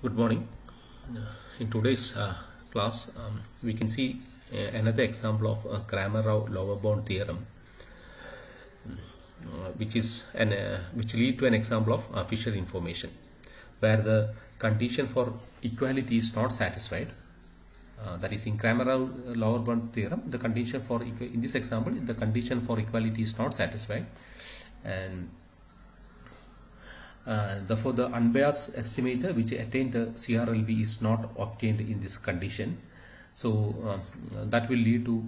Good morning. In today's class, we can see another example of Cramer-Rao lower bound theorem, which lead to an example of Fisher information, where the condition for equality is not satisfied. That is, in Cramer-Rao lower bound theorem, the condition for in this example, the condition for equality is not satisfied, and therefore the unbiased estimator which attained the CRLB is not obtained in this condition. So that will lead to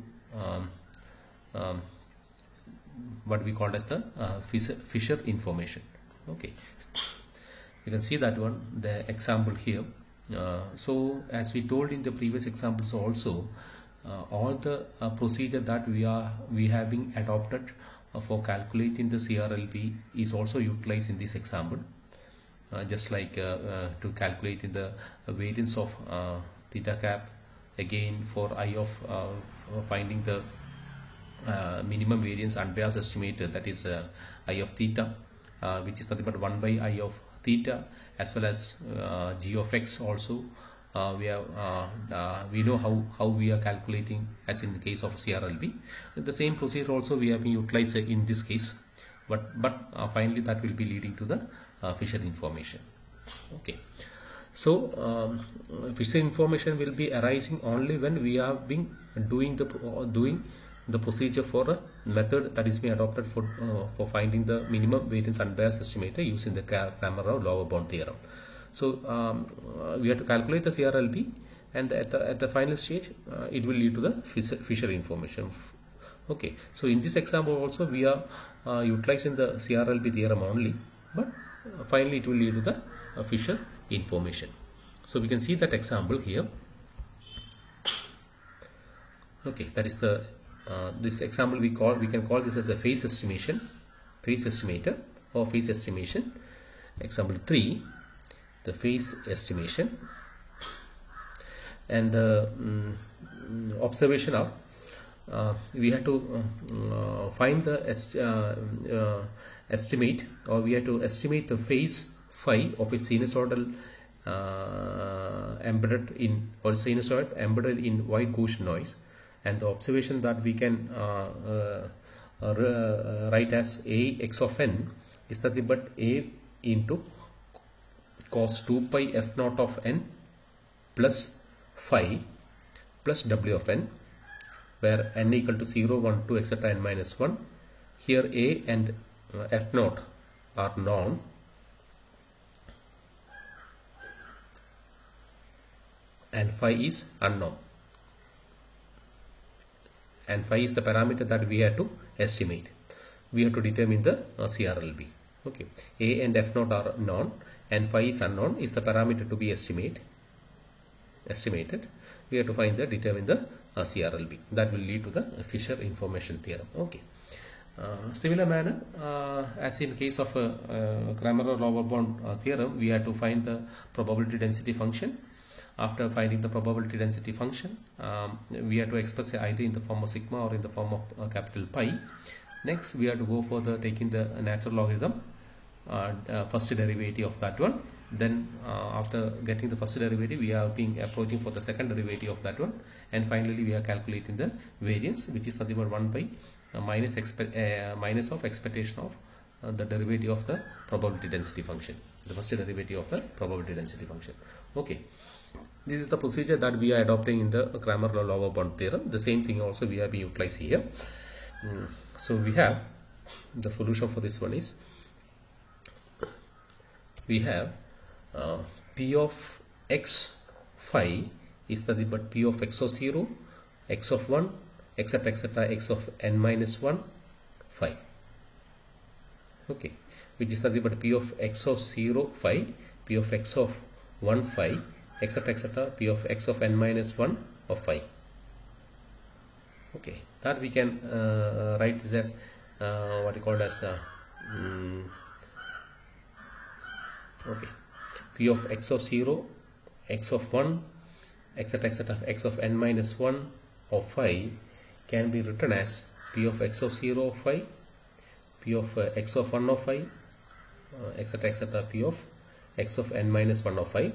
what we call as the Fisher information. Okay, you can see that one, the example here. So as we told in the previous examples also, all the procedure that we have been adopted for calculating the CRLB is also utilized in this example, just like to calculating the variance of theta cap, again for I of finding the minimum variance unbiased estimator, that is I of theta, which is nothing but 1 by I of theta, as well as G of x also. We know how we are calculating as in the case of CRLB. The same procedure also we have been utilized in this case, but finally that will be leading to the Fisher information. Okay, so Fisher information will be arising only when we have been doing the procedure for a method that is being adopted for finding the minimum variance unbiased estimator using the Cramer-Rao lower bound theorem. So we have to calculate the CRLB, and at the final stage it will lead to the Fisher information. Okay, so in this example also we are utilizing the CRLB theorem only, but finally it will lead to the Fisher information. So we can see that example here. Okay, that is the this example we can call this as a phase estimator or phase estimation. Example 3, the phase estimation, and the observation of we have to find the estimate, or we have to estimate the phase phi of a sinusoidal embedded in white Gaussian noise, and the observation that we can write as A x of n is nothing but A into cos 2 pi f naught of n plus phi plus w of n, where n equal to 0, 1, 2, etc. n minus 1. Here A and f naught are known, and phi is unknown, and phi is the parameter that we have to estimate. We have to determine the CRLB. Okay, A and f naught are known, and phi is unknown, is the parameter to be estimated. We have to determine the CRLB. That will lead to the Fisher information theorem. Okay. Similar manner, as in case of Cramer-Rao lower bound theorem, we have to find the probability density function. After finding the probability density function, we have to express it either in the form of sigma or in the form of capital pi. Next, we have to go for taking the natural logarithm, first derivative of that one. Then after getting the first derivative, we have been approaching for the second derivative of that one, and finally we are calculating the variance, which is nothing but 1 by minus of expectation of the derivative of the probability density function, the first derivative of the probability density function. Okay, this is the procedure that we are adopting in the Cramer-Rao lower bound theorem. The same thing also we have been utilized here. So we have the solution for this one is, we have P of x phi is nothing but P of x of 0, x of 1, etc., x of n minus 1 phi. Okay, which is nothing but P of x of 0 phi, P of x of 1 phi, etc., P of x of n minus 1 of phi. Okay, that we can write this as what you call as okay, P of x of 0, x of 1, etc., x of n minus 1 of phi can be written as P of x of 0 of phi, P of x of 1 of phi, etc., P of x of n minus 1 of phi.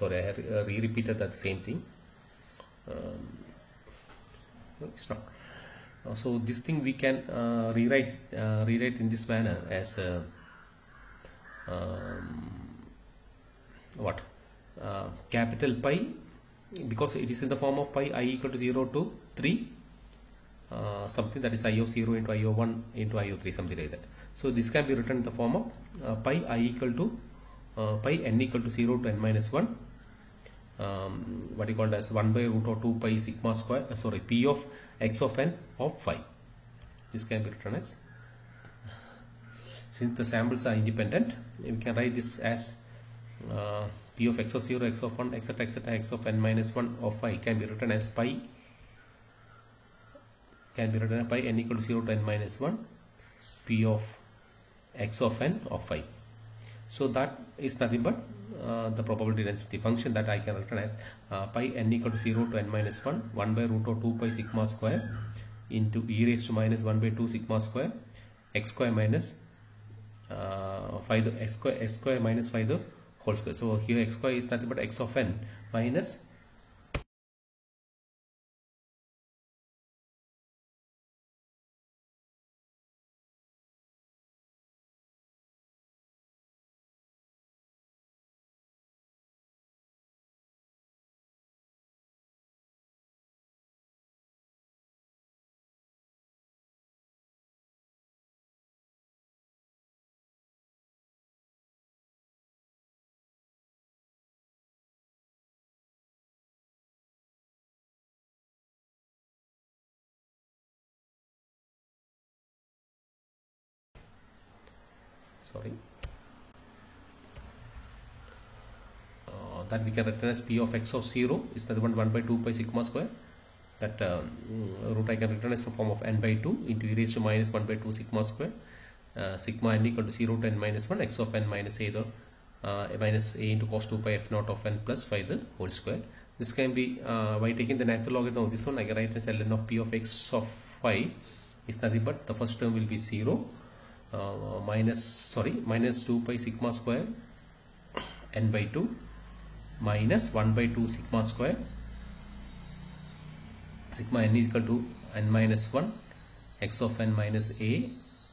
sorry, I have repeated that same thing. No, it's not. So this thing we can rewrite in this manner as what capital pi, because it is in the form of pi I equal to 0 to 3 something, that is I of 0 into I of 1 into I of 3, something like that. So this can be written in the form of pi I equal to pi n equal to 0 to n minus 1, what you call as 1 by root of 2 pi sigma square, sorry, p of x of n of phi. This can be written as, since the samples are independent, we can write this as p of x of 0, x of 1, etc., etc., x of n minus 1 of phi can be written as pi, n equal to 0 to n minus 1 p of x of n of phi. So that is nothing but the probability density function that I can written as pi n equal to 0 to n minus 1 by root of 2 pi sigma square into e raised to minus 1 by 2 sigma square x square minus phi the x square minus phi the whole square. So here x square is nothing but x of n minus that we can written as p of x of 0 is the 1 by 2 pi sigma square, that root I can written as the form of n by 2 into e raised to minus 1 by 2 sigma square sigma n equal to 0 to n minus 1 x of n minus a the minus a into cos 2 pi f naught of n plus phi the whole square. This can be by taking the natural logarithm of this one, I can write as ln of p of x of phi is nothing but the first term will be 0 minus 2 pi sigma square n by 2 minus 1 by 2 sigma square sigma n equal to n minus 1 x of n minus a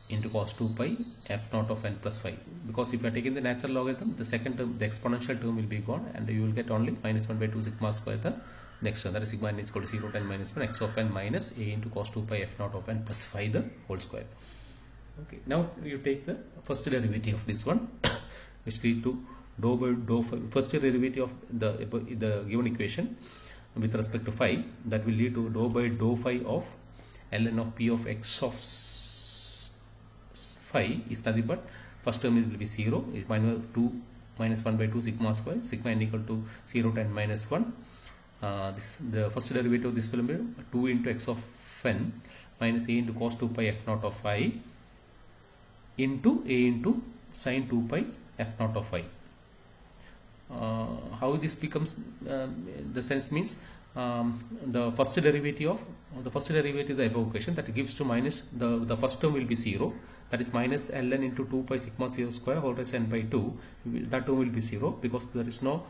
into cos 2 pi f naught of n plus phi. Because if you are taking the natural logarithm, the second term, the exponential term will be gone, and you will get only minus 1 by 2 sigma square the next term, that is sigma n is equal to 0 to n minus 1 x of n minus a into cos 2 pi f naught of n plus phi the whole square. Okay, now you take the first derivative of this one which lead to dou by dou phi, first derivative of the given equation with respect to phi, that will lead to dou by dou phi of ln of p of x of phi is nothing but first term will be 0 is minus 1 by 2 sigma square sigma n equal to 0 to n minus 1. This the first derivative of this will be 2 into x of n minus a into cos 2 pi f naught of phi into a into sin 2 pi f naught of phi. How this becomes the sense means the first derivative of the above equation, that gives to minus the first term will be 0, that is minus ln into 2 pi sigma 0 square whole raised to n by 2, that term will be 0 because there is no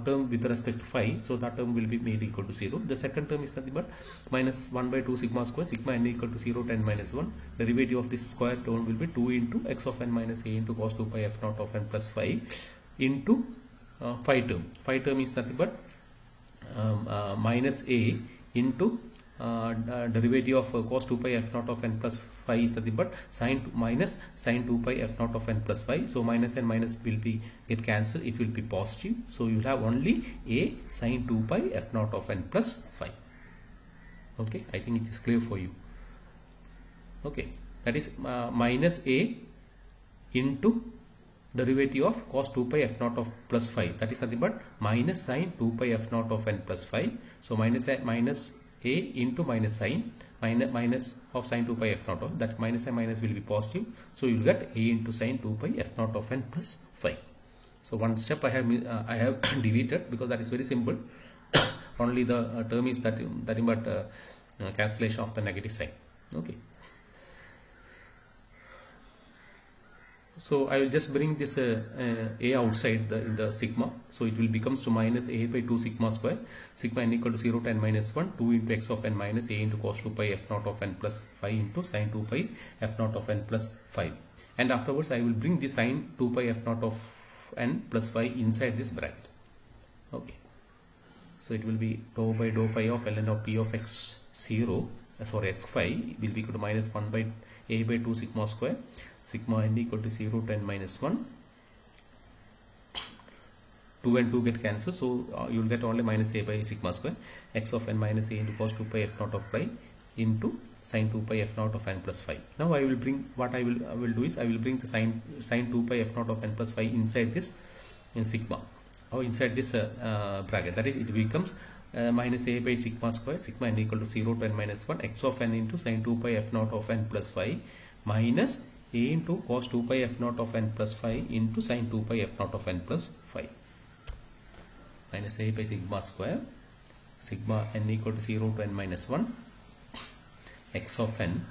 term with respect to phi, so that term will be made equal to 0. The second term is nothing but minus 1 by 2 sigma square sigma n equal to 0 to n minus 1, derivative of this square term will be 2 into x of n minus a into cos 2 pi f naught of n plus phi into phi term. Phi term is nothing but minus a into derivative of cos 2 pi f naught of n plus phi is nothing but minus sin 2 pi f naught of n plus phi. So minus and minus will be get cancelled, it will be positive. So you will have only a sin 2 pi f naught of n plus phi. Okay, I think it is clear for you. Okay, that is minus a into derivative of cos 2 pi f naught of plus phi, that is nothing but minus sin 2 pi f naught of n plus phi. So minus a into minus sin minus of sin 2 pi f naught of, that minus and minus will be positive, so you will get a into sin 2 pi f naught of n plus phi. So one step I have deleted because that is very simple. Only the term is that but cancellation of the negative sign. Okay. So I will just bring this a outside in the sigma. So it will becomes to minus a by 2 sigma square. Sigma n equal to 0 to n minus 1, 2 into x of n minus a into cos 2 pi f naught of n plus 5 into sin 2 pi f naught of n plus 5. And afterwards I will bring the sin 2 pi f naught of n plus 5 inside this bracket. Okay. So it will be dou by dou phi of ln of p of x 0, sorry, x phi will be equal to minus 1 by a by 2 sigma square. Sigma n equal to 0 to n minus 1. 2 and 2 get cancelled, so you will get only minus a by sigma square. X of n minus a into cos 2 pi f naught of pi into sin 2 pi f naught of n plus 5. Now I will bring, what I will do is I will bring the sin 2 pi f naught of n plus 5 inside this sigma, or inside this bracket. That is, it becomes minus a by sigma square. Sigma n equal to 0 to n minus 1. X of n into sin 2 pi f naught of n plus 5 minus a into cos 2 pi f naught of n plus 5 into sin 2 pi f naught of n plus 5. Minus a by sigma square. Sigma n equal to 0 to n minus 1. X of n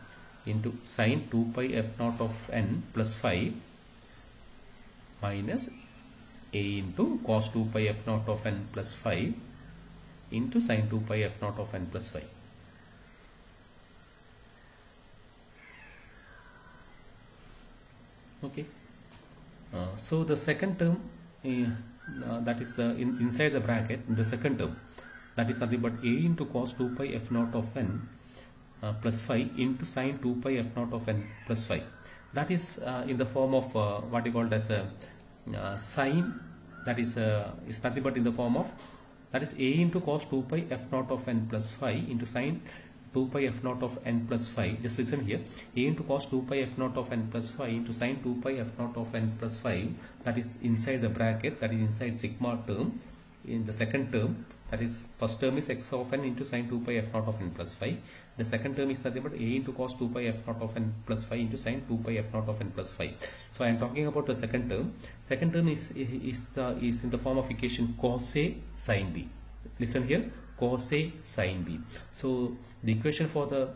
into sin 2 pi f naught of n plus 5 minus a into cos 2 pi f naught of n plus 5 into sin 2 pi f naught of n plus 5. Okay. So the second term, that is the inside the bracket, the second term, that is nothing but a into cos 2 pi f naught of n plus 5 into sin 2 pi f naught of n plus 5. That is in the form of what you called as a sin, that is nothing but in the form of, that is a into cos 2 pi f naught of n plus 5 into sin 2 pi f naught of n plus 5. Just listen here. A into cos 2 pi f naught of n plus 5 into sin 2 pi f naught of n plus 5. That is inside the bracket. That is inside sigma term. In the second term, that is first term is x of n into sin 2 pi f naught of n plus 5. The second term is nothing but a into cos 2 pi f naught of n plus 5 into sin 2 pi f naught of n plus 5. So I am talking about the second term. Second term is in the form of equation cos A sin B. Listen here. Cos A sin B. So the equation for the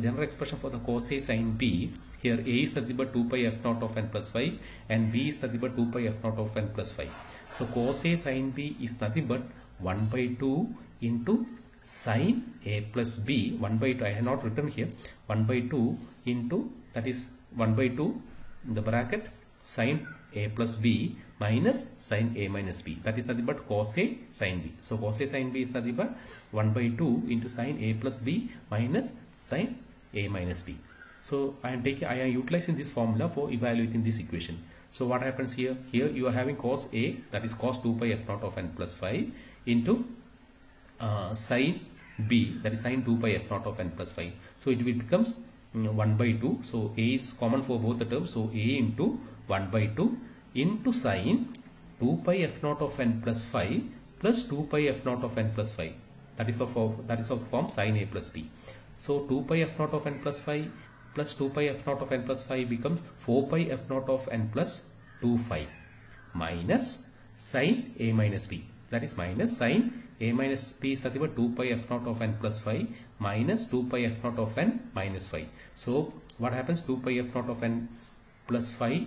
general expression for the cos A sin B, here A is nothing but 2 pi f naught of n plus 5 and B is nothing but 2 pi f naught of n plus 5. So cos A sin B is nothing but 1 by 2 into sin A plus B. 1 by 2, I have not written here, 1 by 2 into, that is 1 by 2 in the bracket sin A plus B minus sin A minus B. That is nothing but cos A sin B. So cos A sin B is nothing but 1 by 2 into sin A plus B minus sin A minus B. So I am utilizing this formula for evaluating this equation. So what happens here? Here you are having cos A, that is cos 2 pi f naught of n plus 5 into sin B, that is sin 2 pi f naught of n plus 5. So it will becomes 1 by 2. So A is common for both the terms. So A into 1 by 2 into sin 2 pi f naught of n plus 5 plus 2 pi f naught of n plus 5. That is of the form sin A plus B. So 2 pi f naught of n plus 5 plus 2 pi f naught of n plus 5 becomes 4 pi f naught of n plus 2 5 minus sin A minus B. That is minus sin A minus B is nothing but 2 pi f naught of n plus 5 minus 2 pi f naught of n minus 5. So what happens? 2 pi f naught of n plus 5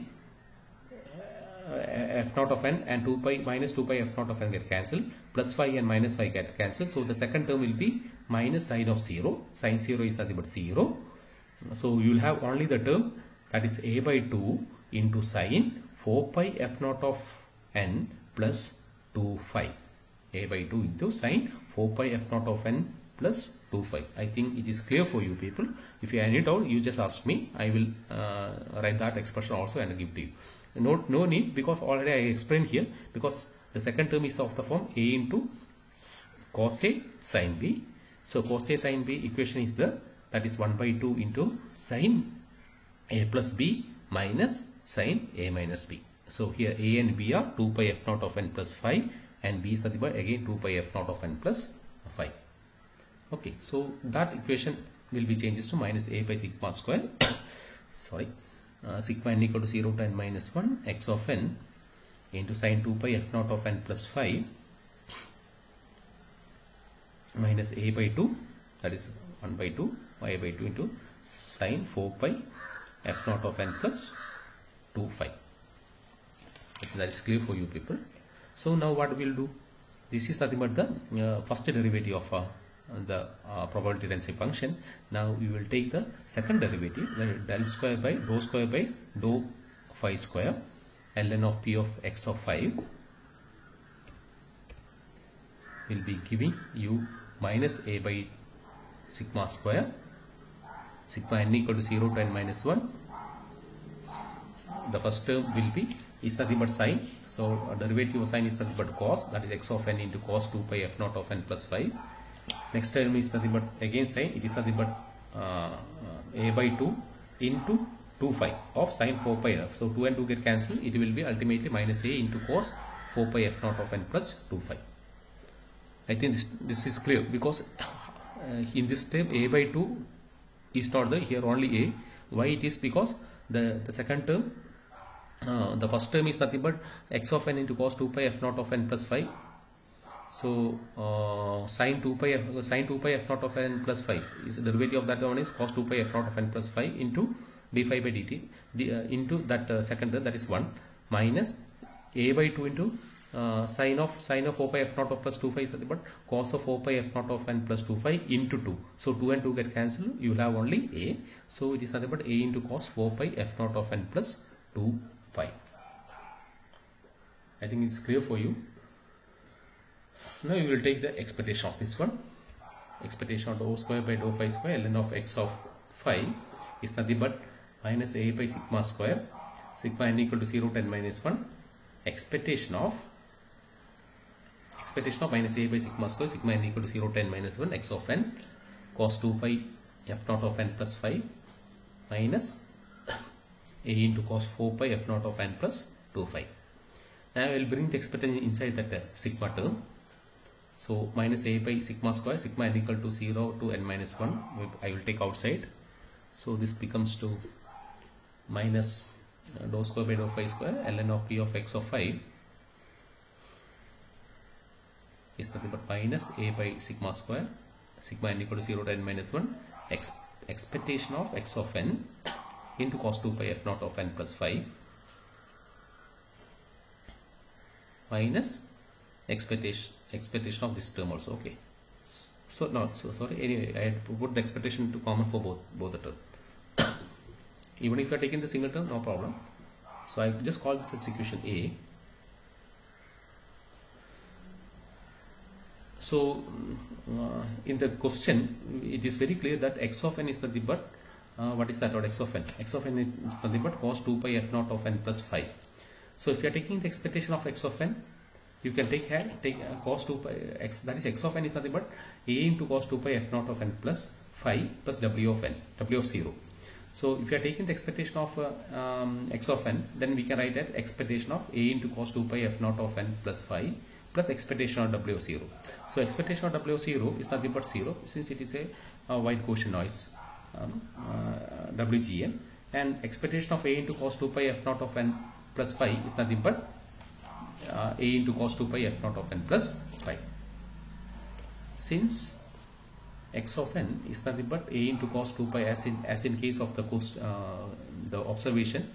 f naught of n and 2 pi minus 2 pi f naught of n get cancelled, plus 5 and minus 5 get cancelled. So the second term will be minus sin of 0. Sin 0 is nothing but 0. So you will have only the term, that is a by 2 into sin 4 pi f naught of n plus 2 5. A by 2 into sin 4 pi f naught of n plus 2 5. I think it is clear for you people. If you have any doubt, you just ask me. I will write that expression also and give to you. No need, because already I explained here, because the second term is of the form a into cos A sin B. So cos A sin B equation is that is 1 by 2 into sin A plus B minus sin A minus B. So here A and B are 2 pi f naught of n plus 5 and B is nothing but again 2 pi f naught of n plus 5. Okay, so that equation will be changes to minus a by sigma square. Sorry. Sigma n equal to 0 to n minus 1 x of n into sin 2 pi f naught of n plus 5 minus a by 2, that is 1 by 2 y by 2 into sin 4 pi f naught of n plus 2 2 5. That is clear for you people. So now what we will do, this is nothing but the first derivative of the probability density function. Now we will take the second derivative, del square by dou phi square ln of p of x of 5 will be giving you minus a by sigma square, sigma n equal to 0 to n minus 1. The first term will be is nothing but sine, so derivative of sine is nothing but cos, that is x of n into cos 2 pi f naught of n plus 5. Next term is nothing but again sine, it is nothing but a by 2 into 2 phi of sine 4 pi f. So 2 and 2 get cancelled, it will be ultimately minus a into cos 4 pi f naught of n plus 2 phi. I think this is clear, because in this term a by 2 is not there, here only a. Why it is? Because the second term, the first term is nothing but x of n into cos 2 pi f naught of n plus 5. So sin 2 pi f naught of n plus 5 is the derivative of that one is cos 2 pi f naught of n plus 5 into d phi by dt into that second term, that is 1, minus a by 2 into sin of 4 pi f naught of plus 2 phi is nothing but cos of 4 pi f naught of n plus 2 phi into 2. So 2 and 2 get cancelled, you will have only a. So it is nothing but a into cos 4 pi f naught of n plus 2 phi. I think it's clear for you. Now you will take the expectation of this one. Expectation of dou square by dou phi square ln of x of 5 is nothing but minus a by sigma square, sigma n equal to 0 to n minus 1, expectation of minus a by sigma square, sigma n equal to 0 to n minus 1, x of n cos 2 pi f naught of n plus 5 minus a into cos 4 pi f naught of n plus 2 phi. Now I will bring the expectation inside that sigma term. So minus a by sigma square, sigma n equal to 0 to n minus 1, I will take outside. So this becomes to minus dou square by dou phi square ln of p of x of 5 is nothing but minus a by sigma square, sigma n equal to 0 to n minus 1, expectation of x of n into cos 2 pi f naught of n plus 5 minus expectation of this term also. Okay, so sorry, anyway I had to put the expectation to common for both the term. Even if you are taking the single term, no problem. So I just call this as equation A. So in the question it is very clear that x of n is nothing but what is that word x of n? X of n is nothing but cos 2 pi f naught of n plus 5. So if you are taking the expectation of x of n, you can take cos 2 pi x, that is x of n is nothing but a into cos 2 pi f naught of n plus 5 plus w of n, w of 0. So if you are taking the expectation of x of n, then we can write that expectation of a into cos 2 pi f naught of n plus 5 plus expectation of w of 0. So expectation of w of 0 is nothing but 0, since it is a white Gaussian noise, WGN, and expectation of a into cos 2 pi f naught of n plus 5 is nothing but a into cos 2 pi f naught of n plus 5. Since x of n is nothing but a into cos 2 pi as in case of the observation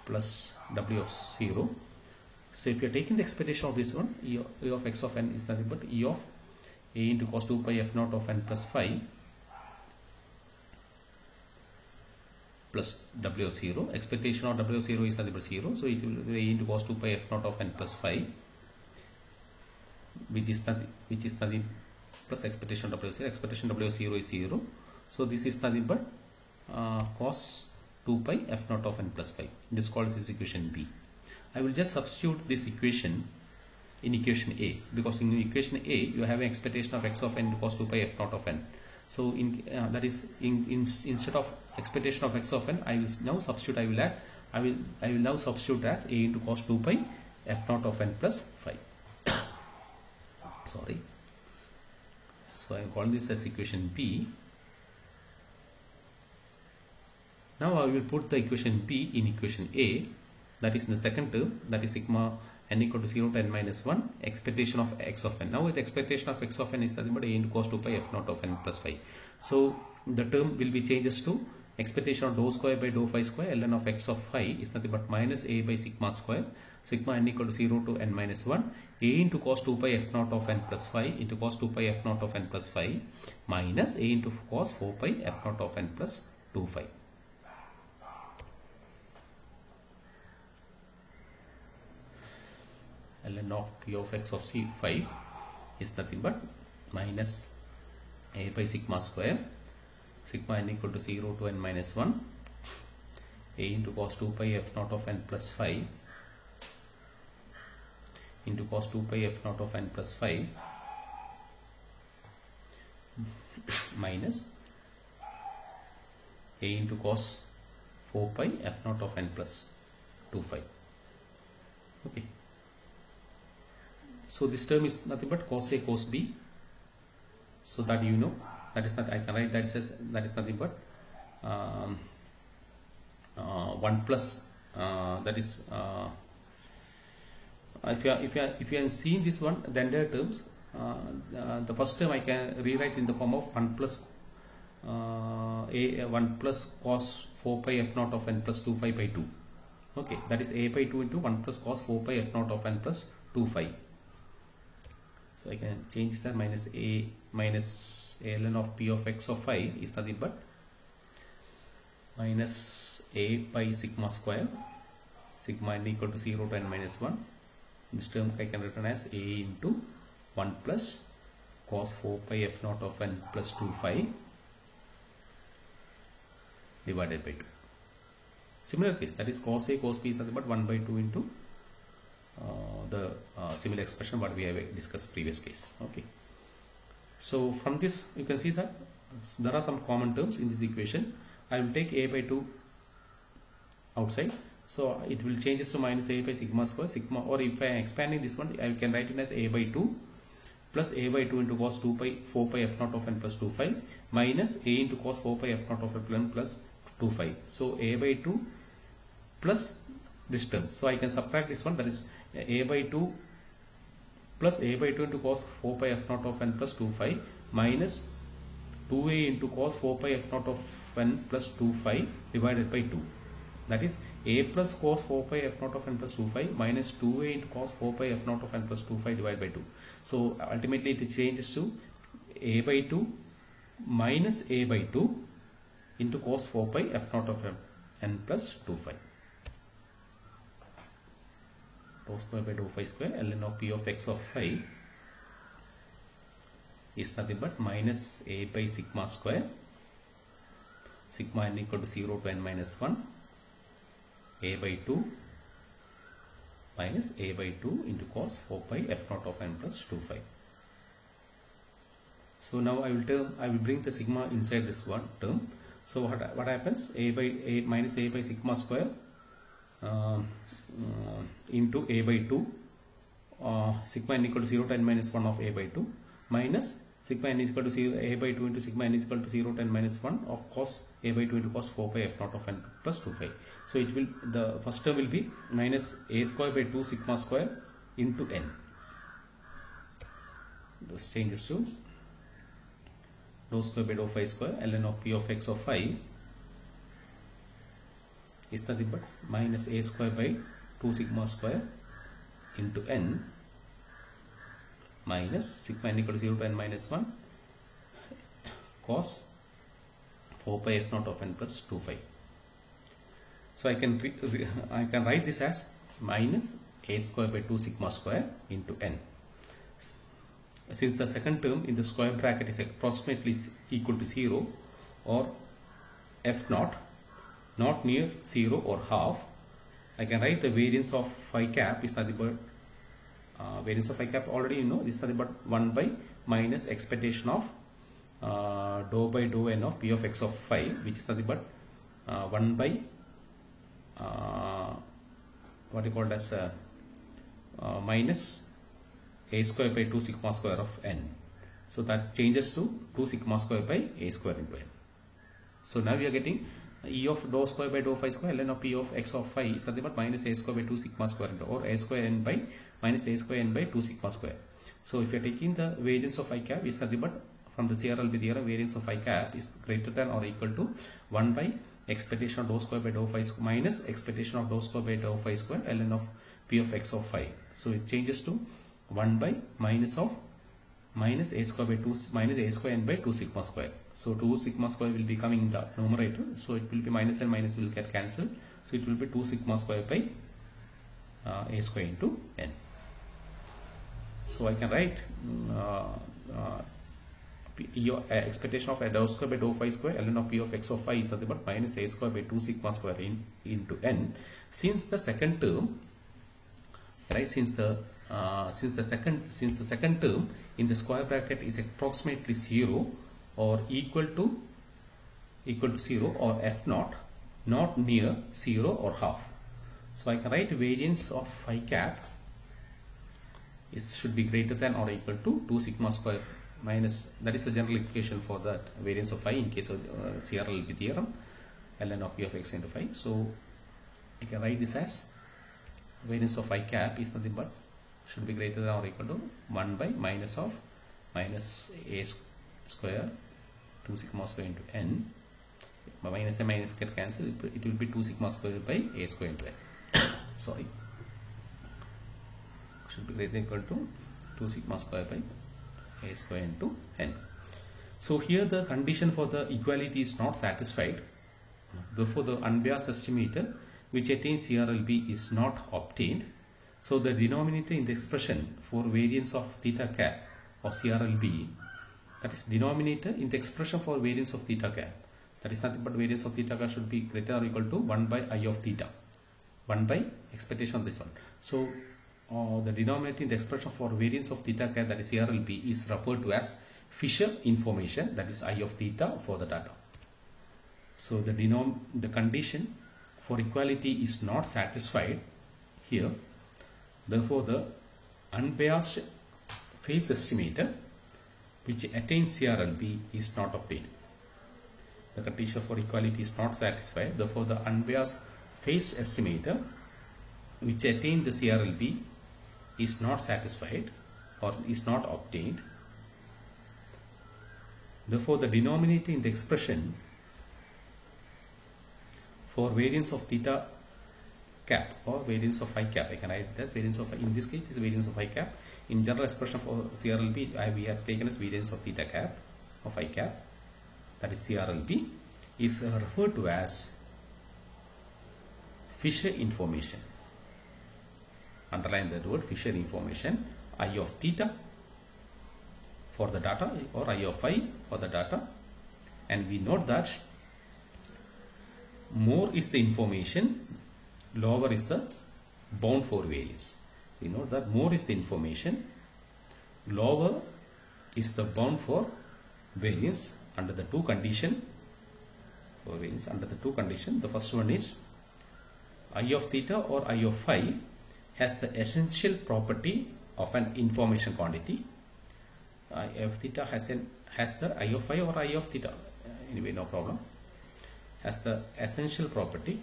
plus w of 0. So if you are taking the expectation of this one, e of x of n is nothing but e of a into cos 2 pi f naught of n plus 5 plus w of 0. Expectation of w of 0 is nothing but 0, so it will be a into cos 2 pi f naught of n plus 5, which is nothing plus expectation of w of 0. Expectation w of 0 is 0, so this is nothing but cos 2 pi f naught of n plus 5. This called this equation B. I will just substitute this equation in equation A, because in equation A you have an expectation of x of n into cos 2 pi f naught of n. So that is instead of expectation of x of n, I will now substitute. I will now substitute as a into cos 2 pi f naught of n plus 5. Sorry. So I am calling this as equation B. Now I will put the equation B in equation A, that is in the second term, that is sigma n equal to 0 to n minus 1, expectation of x of n. Now with expectation of x of n is nothing but a into cos 2 pi f naught of n plus 5. So the term will be changes to expectation of dou square by dou phi square ln of x of phi is nothing but minus a by sigma square, sigma n equal to 0 to n minus 1, a into cos 2 pi f naught of n plus phi into cos 2 pi f naught of n plus phi minus a into cos 4 pi f naught of n plus 2 phi. Ln of p of x of c phi is nothing but minus a by sigma square, sigma n equal to 0 to n minus 1, a into cos 2 pi f naught of n plus phi into cos 2 pi f naught of n plus phi minus a into cos 4 pi f naught of n plus 2 phi. Okay. So this term is nothing but cos A cos B. So that you know, that is not, I can write that says that is nothing but 1 plus that is if you have seen this one, the entire terms, the first term I can rewrite in the form of 1 plus 1 plus cos 4 pi f naught of n plus 2 phi by 2. Okay, that is a by 2 into 1 plus cos 4 pi f naught of n plus 2 phi. So I can change that minus a ln of p of x of phi is nothing but minus a by sigma square, sigma n equal to 0 to n minus 1. This term I can written as a into 1 plus cos 4 pi f naught of n plus 2 phi divided by 2. Similar case, that is cos A cos B is nothing but 1 by 2 into the similar expression what we have discussed previous case. Okay. So from this you can see that there are some common terms in this equation. I will take a by 2 outside, so it will changes to minus a by sigma square, sigma, or if I am expanding this one I can write it as a by 2 plus a by 2 into cos 2 pi 4 pi f naught of n plus 2 phi minus a into cos 4 pi f naught of n plus 2 phi. So a by 2 plus this term, so I can subtract this one, that is a by 2 plus a by 2 into cos 4 pi f naught of n plus 2 phi minus 2a into cos 4 pi f naught of n plus 2 phi divided by 2. That is a plus cos 4 pi f naught of n plus 2 phi minus 2a into cos 4 pi f naught of n plus 2 phi divided by 2. So ultimately it changes to a by 2 minus a by 2 into cos 4 pi f naught of n plus 2 phi. Dou square by dou phi square ln of p of x of phi is nothing but minus a by sigma square, sigma n equal to 0 to n minus 1, a by 2 minus a by 2 into cos 4 pi f naught of n plus 2 phi. So now I will bring the sigma inside this one term. So what happens, a by a minus a by sigma square into a by 2 sigma n equal to 0 to n minus 1 of a by 2 minus sigma n is equal to 0, a by 2 into sigma n is equal to 0 to n minus 1 of cos a by 2 into cos 4 pi f naught of n plus 2 phi. So it will, the first term will be minus a square by 2 sigma square into n. This changes to dou square by dou phi square ln of p of x of phi is nothing but minus a square by 2 sigma square into n minus sigma n equal to 0 to n minus 1 cos 4 pi f naught of n plus 2 phi. So I can write this as minus a square by 2 sigma square into n. Since the second term in the square bracket is approximately equal to 0 or f naught not near 0 or half, I can write the variance of phi cap is nothing but variance of phi cap already you know, this is nothing but 1 by minus expectation of dou by dou n of p of x of phi, which is nothing but 1 by what you called as minus a square by 2 sigma square of n. So that changes to 2 sigma square by a square into n. So now we are getting e of dou square by dou phi square ln of p of x of phi is nothing but minus a square by 2 sigma square into, or a square n by minus a square n by 2 sigma square. So if you are taking the variance of phi cap is nothing but from the CRLB theorem, variance of phi cap is greater than or equal to 1 by expectation of dou square by dou phi square minus expectation of dou square by dou phi square ln of p of x of phi. So it changes to 1 by minus of minus a square by 2 minus a square n by 2 sigma square. So 2 sigma square will be coming in the numerator. So it will be minus and minus will get cancelled. So it will be 2 sigma square by a square into n. So I can write your expectation of a dou square by dou phi square ln of p of x of phi is nothing but minus a square by 2 sigma square into n. Since the second term, right, since the second term in the square bracket is approximately 0 or equal to 0 or f naught, not near 0 or half. So I can write variance of phi cap should be greater than or equal to 2 sigma square minus, that is the general equation for that variance of phi in case of CRLB theorem, ln of p of x into phi. So I can write this as variance of phi cap is nothing but should be greater than or equal to 1 by minus of minus a square 2 sigma square into n. Minus and minus get cancelled, it will be 2 sigma square by a square into n. Sorry, should be greater than or equal to 2 sigma square by a square into n. So here the condition for the equality is not satisfied. Therefore the unbiased estimator which attains CRLB is not obtained. So the denominator in the expression for variance of theta cap of CRLB, that is denominator in the expression for variance of theta cap, that is nothing but variance of theta cap should be greater or equal to 1 by I of theta, 1 by expectation of this one. So the denominator in the expression for variance of theta cap, that is CRLB, is referred to as Fisher information, that is I of theta for the data. So the condition for equality is not satisfied here. Therefore the unbiased phase estimator which attains CRLB is not obtained. The condition for equality is not satisfied. Therefore the unbiased phase estimator which attains the CRLB is not satisfied or is not obtained. Therefore the denominator in the expression for variance of theta cap or variance of phi cap, I can write it as variance of, in this case it is variance of phi cap. In general expression for CRLB we have taken as variance of theta cap or phi cap, that is CRLB, is referred to as Fisher information. Underline the word Fisher information, I of theta for the data or I of phi for the data, and we note that more is the information, lower is the bound for variance. We know that more is the information, lower is the bound for variance under the two condition. For variance under the two condition, the first one is I of theta or I of phi has the essential property of an information quantity. I of theta has the I of phi or I of theta, anyway no problem, has the essential property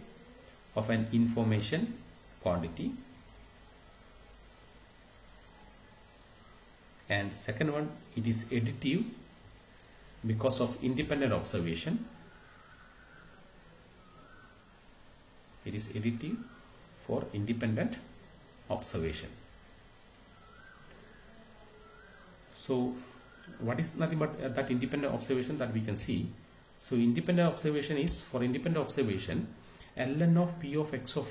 of an information quantity. And second one, it is additive because of independent observation. It is additive for independent observation. So what is nothing but that independent observation that we can see. So independent observation is, for independent observation, ln of p of x of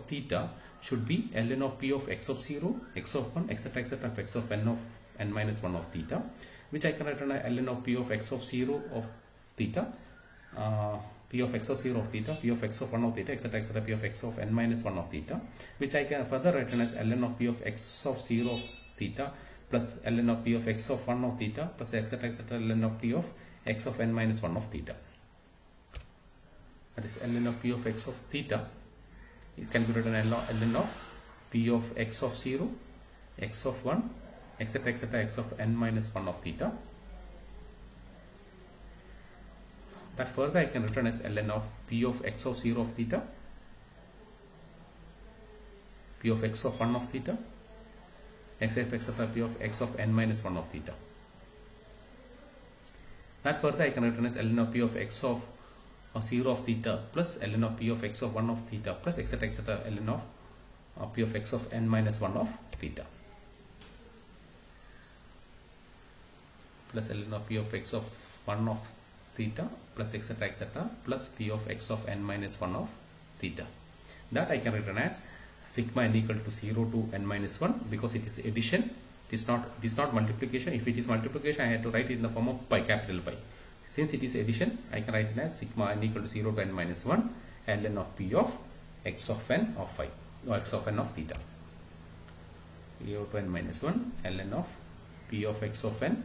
theta should be ln of p of x of 0, x of 1, etc., etc., of x of n minus 1 of theta, which I can write as ln of p of x of 0 of theta, p of x of 0 of theta, p of x of 1 of theta, etc., etc., p of x of n minus 1 of theta, which I can further write as ln of p of x of 0 of theta plus ln of p of x of 1 of theta plus etc., etc., ln of p of x of n minus 1 of theta. That is ln of p of x of theta. It can be written ln of p of x of 0, x of 1, etc., etc., x of n minus 1 of theta. That further I can return as ln of p of x of 0 of theta, p of x of 1 of theta, etc., etc., p of x of n minus 1 of theta. That further I can write as ln of p of x of 0 of theta plus ln of p of x of 1 of theta plus etc etc ln of p of x of n minus 1 of theta plus ln of p of x of 1 of theta plus etc etc plus p of x of n minus 1 of theta. That I can write as sigma n equal to 0 to n minus 1 because it is addition. It is not multiplication. If it is multiplication, I have to write it in the form of pi, capital Pi. Since it is addition, I can write it as sigma n equal to 0 to n minus 1 ln of p of x of n of phi or x of n of theta. 0 to n minus 1 ln of p of x of n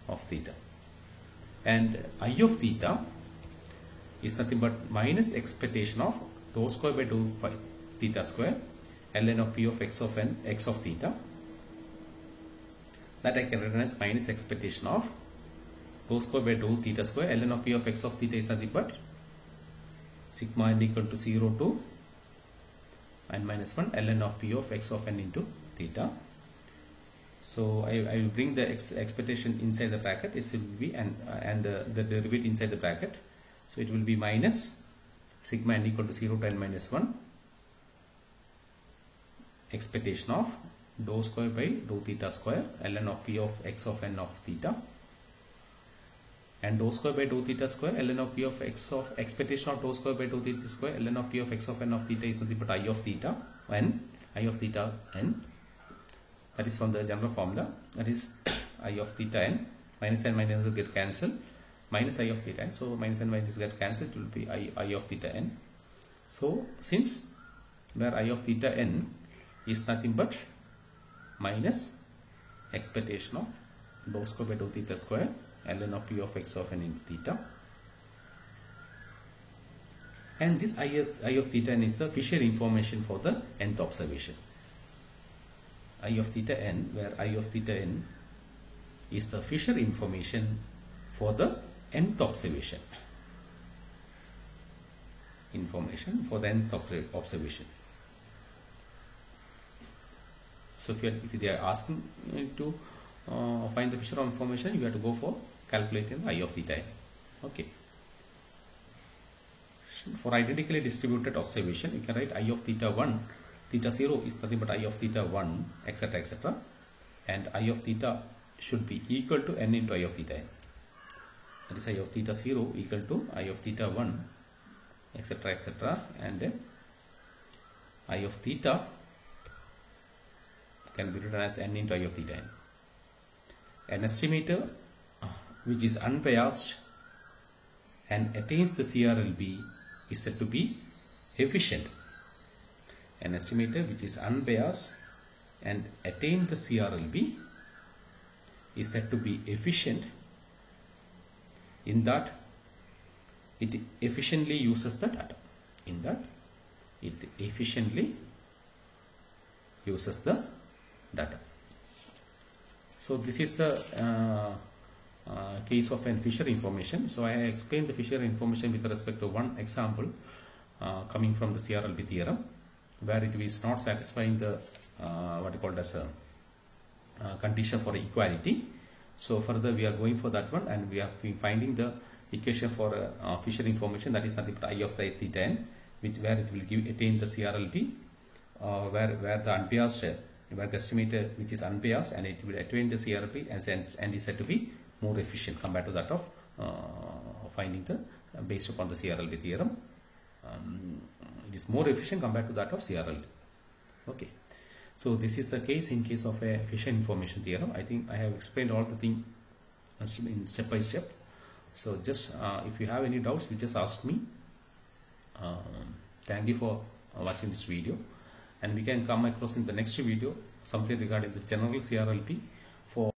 of theta. And I of theta is nothing but minus expectation of dou square by dou phi theta square ln of p of x of n x of theta. That I can write as minus expectation of dou square by dou theta square ln of p of x of theta is nothing but sigma n equal to 0 to n minus 1 ln of p of x of n into theta. So I will bring the expectation inside the bracket. It will be and the derivative inside the bracket. So it will be minus sigma n equal to 0 to n minus 1 expectation of dou square by dou theta square ln of p of x of n of theta, and dou square by dou theta square ln of p of x of expectation of dou square by dou theta square ln of p of x of n of theta is nothing but I of theta n. That is from the general formula. That is I of theta n. Minus and minus will get cancelled. Minus I of theta n. So minus and minus get cancelled. It will be I of theta n. So since where I of theta n is nothing but minus expectation of dou square by dou theta square ln of p of x of n into theta. And this I of theta n is the Fisher information for the nth observation. I of theta n, where I of theta n is the Fisher information for the nth observation. Information for the nth observation. So if they are asking to find the Fisher information, you have to go for calculating I of theta n. Okay. For identically distributed observation, you can write I of theta 1. Theta 0 is nothing but I of theta 1, etc. etc. And I of theta should be equal to n into I of theta n. That is I of theta 0 equal to I of theta 1, etc. etc. And I of theta can be written as n into I of theta n. An estimator which is unbiased and attains the CRLB is said to be efficient. An estimator which is unbiased and attains the CRLB is said to be efficient in that it efficiently uses the data. In that it efficiently uses the data. So this is the case of an Fisher information. So I explained the Fisher information with respect to one example coming from the CRLB theorem, where it is not satisfying the what you called as a condition for equality. So further we are going for that one, and we are finding the equation for Fisher information, that is nothing but I of the theta n, which where it will attain the CRLB, where the unbiased, where the estimator which is unbiased and it will attain the CRLB and is said to be more efficient compared to that of finding the based upon the CRLB theorem. It is more efficient compared to that of CRLB. Okay. So this is the case in case of a Fisher information theorem. I think I have explained all the thing in step by step. So just if you have any doubts, you just ask me. Thank you for watching this video, and we can come across in the next video something regarding the general CRLB for